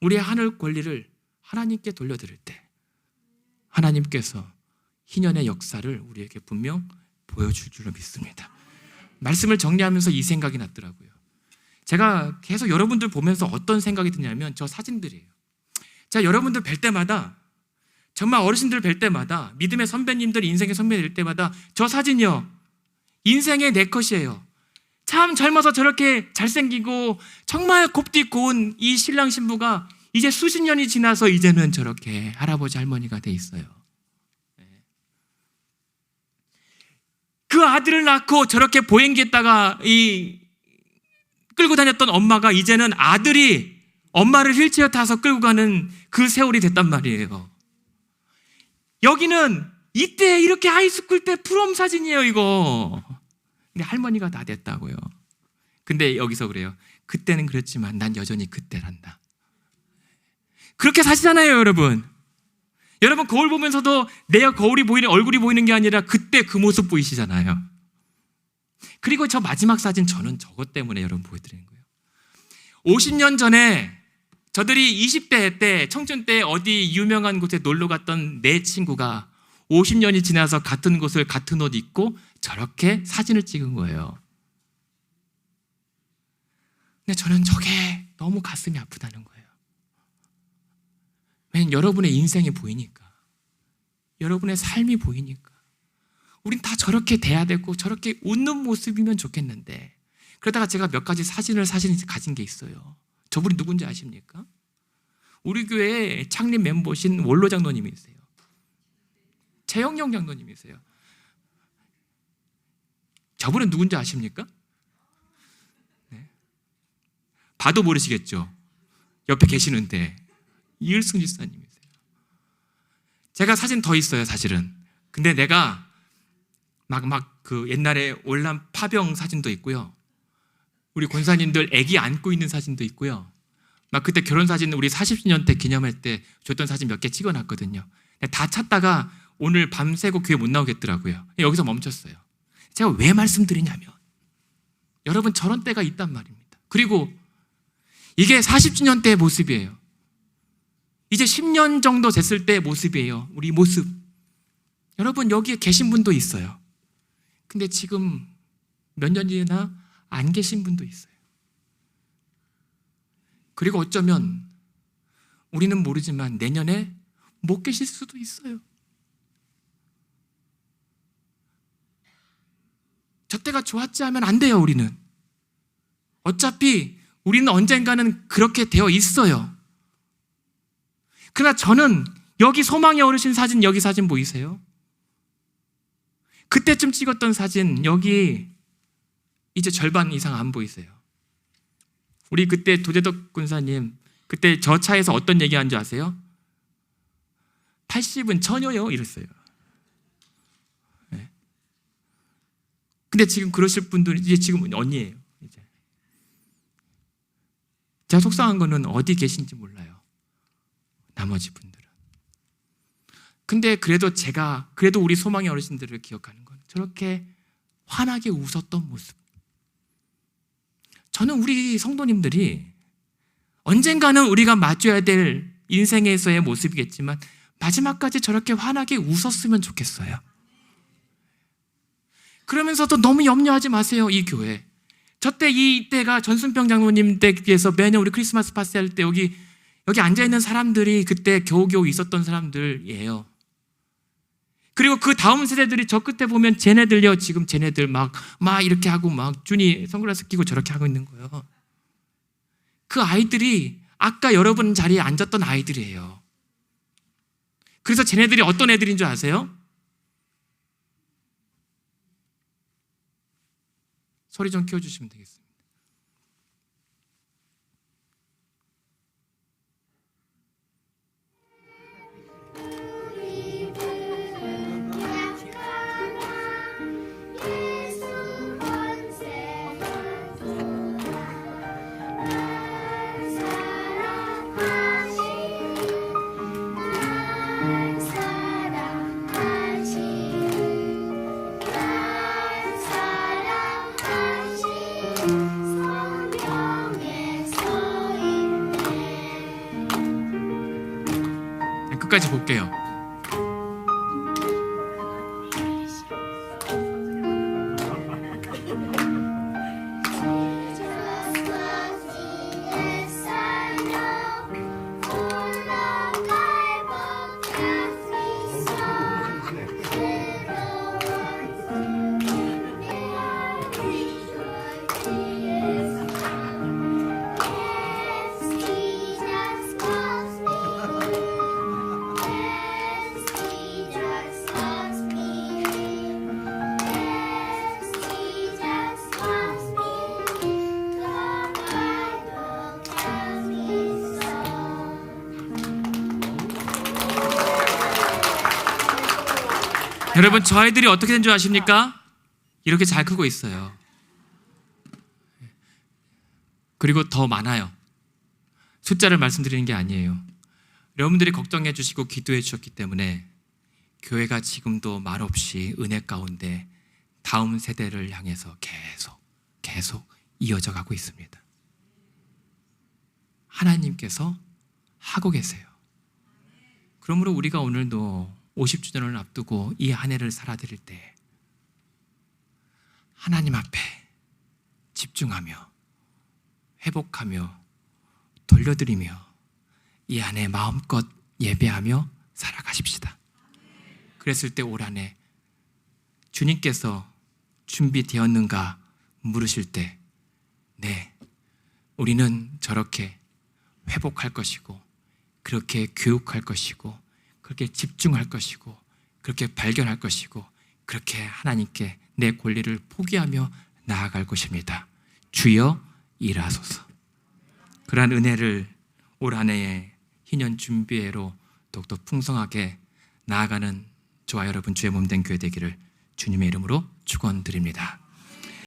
우리의 하늘 권리를 하나님께 돌려드릴 때 하나님께서 희년의 역사를 우리에게 분명 보여줄 줄로 믿습니다. 말씀을 정리하면서 이 생각이 났더라고요. 제가 계속 여러분들 보면서 어떤 생각이 드냐면, 저 사진들이에요. 제가 여러분들 뵐 때마다, 정말 어르신들 뵐 때마다, 믿음의 선배님들, 인생의 선배들 뵐 때마다 저 사진이요, 인생의 내 컷이에요. 참 젊어서 저렇게 잘생기고 정말 곱디 고운 이 신랑 신부가 이제 수십 년이 지나서 이제는 저렇게 할아버지 할머니가 돼 있어요. 그 아들을 낳고 저렇게 보행기에다가 끌고 다녔던 엄마가 이제는 아들이 엄마를 휠체어 타서 끌고 가는 그 세월이 됐단 말이에요. 여기는 이때 이렇게 하이스쿨 때 프롬 사진이에요, 이거. 근데 할머니가 다 됐다고요. 근데 여기서 그래요. 그때는 그랬지만 난 여전히 그때란다. 그렇게 사시잖아요, 여러분. 여러분 거울 보면서도 내 거울이 보이는, 얼굴이 보이는 게 아니라 그때 그 모습 보이시잖아요. 그리고 저 마지막 사진, 저는 저것 때문에 여러분 보여드리는 거예요. 50년 전에 저들이 20대 때, 청춘 때 어디 유명한 곳에 놀러 갔던 내 친구가 50년이 지나서 같은 곳을 같은 옷 입고 저렇게 사진을 찍은 거예요. 근데 저는 저게 너무 가슴이 아프다는 거예요. 왜냐면 여러분의 인생이 보이니까, 여러분의 삶이 보이니까. 우린 다 저렇게 돼야 되고 저렇게 웃는 모습이면 좋겠는데, 그러다가 제가 몇 가지 사진을 가진 게 있어요. 저분이 누군지 아십니까? 우리 교회의 창립 멤버신 원로 장로님이세요. 최영영 장로님이세요. 저분은 누군지 아십니까? 네. 봐도 모르시겠죠. 옆에 계시는데 이을승 집사님이세요. 제가 사진 더 있어요, 사실은. 근데 내가 그 옛날에 올람 파병 사진도 있고요. 우리 권사님들 아기 안고 있는 사진도 있고요. 막 그때 결혼 사진 우리 40주년 때 기념할 때 줬던 사진 몇 개 찍어놨거든요. 다 찾다가 오늘 밤새고 교회 못 나오겠더라고요. 여기서 멈췄어요. 제가 왜 말씀드리냐면, 여러분 저런 때가 있단 말입니다. 그리고 이게 40주년 때의 모습이에요. 이제 10년 정도 됐을 때의 모습이에요. 우리 모습. 여러분 여기에 계신 분도 있어요. 근데 지금 몇 년이나 안 계신 분도 있어요. 그리고 어쩌면 우리는 모르지만 내년에 못 계실 수도 있어요. 저 때가 좋았지 하면 안 돼요, 우리는. 어차피 우리는 언젠가는 그렇게 되어 있어요. 그러나 저는 여기 소망의 어르신 사진, 여기 사진 보이세요? 그때쯤 찍었던 사진, 여기 이제 절반 이상 안 보이세요. 우리 그때 도재덕 군사님 그때 저 차에서 어떤 얘기한 줄 아세요? 80은 처녀요 이랬어요. 네. 근데 지금 그러실 분들은 이제 지금 언니예요. 이제 제가 속상한 거는 어디 계신지 몰라요. 나머지 분들은. 근데 그래도 그래도 우리 소망의 어르신들을 기억하는 건 저렇게 환하게 웃었던 모습. 저는 우리 성도님들이 언젠가는 우리가 맞줘야 될 인생에서의 모습이겠지만 마지막까지 저렇게 환하게 웃었으면 좋겠어요. 그러면서도 너무 염려하지 마세요. 이 교회. 이때가 전순평 장로님 댁에서 매년 우리 크리스마스 파티 할 때 여기 앉아있는 사람들이 그때 겨우겨우 있었던 사람들이에요. 그리고 그 다음 세대들이 저 끝에 보면 쟤네들요. 지금 쟤네들 막 이렇게 하고 막 준이 선글라스 끼고 저렇게 하고 있는 거예요. 그 아이들이 아까 여러분 자리에 앉았던 아이들이에요. 그래서 쟤네들이 어떤 애들인 줄 아세요? 소리 좀 키워주시면 되겠습니다. 끝까지 볼게요. 여러분 저 아이들이 어떻게 된 줄 아십니까? 이렇게 잘 크고 있어요. 그리고 더 많아요. 숫자를 말씀드리는 게 아니에요. 여러분들이 걱정해 주시고 기도해 주셨기 때문에 교회가 지금도 말없이 은혜 가운데 다음 세대를 향해서 계속 이어져 가고 있습니다. 하나님께서 하고 계세요. 그러므로 우리가 오늘도 50주년을 앞두고 이 한 해를 살아드릴 때 하나님 앞에 집중하며 회복하며 돌려드리며 이 한 해 마음껏 예배하며 살아가십시다. 그랬을 때 올 한 해 주님께서 준비되었는가 물으실 때 네, 우리는 저렇게 회복할 것이고 그렇게 교육할 것이고 그렇게 집중할 것이고 그렇게 발견할 것이고 그렇게 하나님께 내 권리를 포기하며 나아갈 것입니다. 주여 일하소서. 그러한 은혜를 올 한 해의 희년 준비회로 더욱더 풍성하게 나아가는 저와 여러분 주의 몸된 교회 되기를 주님의 이름으로 축원드립니다.